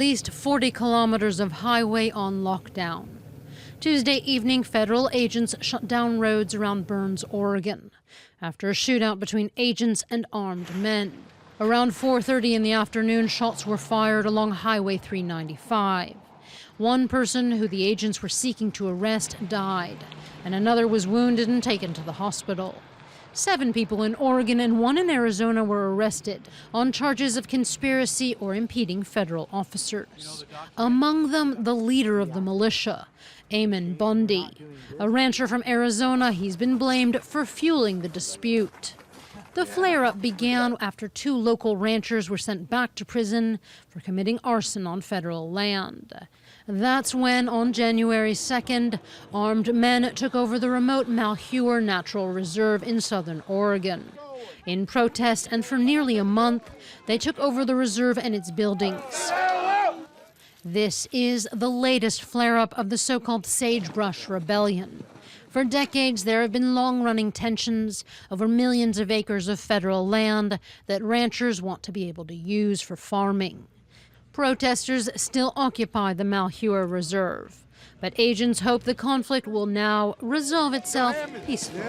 least 40 kilometers of highway on lockdown. Tuesday evening, federal agents shut down roads around Burns, Oregon, after a shootout between agents and armed men. Around 4:30 in the afternoon, shots were fired along Highway 395. One person who the agents were seeking to arrest died, and another was wounded and taken to the hospital. 7 people in Oregon and 1 in Arizona were arrested on charges of conspiracy or impeding federal officers. Among them, the leader of the militia, Ammon Bundy. A rancher from Arizona, he's been blamed for fueling the dispute. The flare-up began after 2 local ranchers were sent back to prison for committing arson on federal land. That's when, on January 2nd, armed men took over the remote Malheur Natural Reserve in southern Oregon. In protest and for nearly a month, they took over the reserve and its buildings. This is the latest flare-up of the so-called Sagebrush Rebellion. For decades, there have been long-running tensions over millions of acres of federal land that ranchers want to be able to use for farming. Protesters still occupy the Malheur Reserve, but agents hope the conflict will now resolve itself peacefully.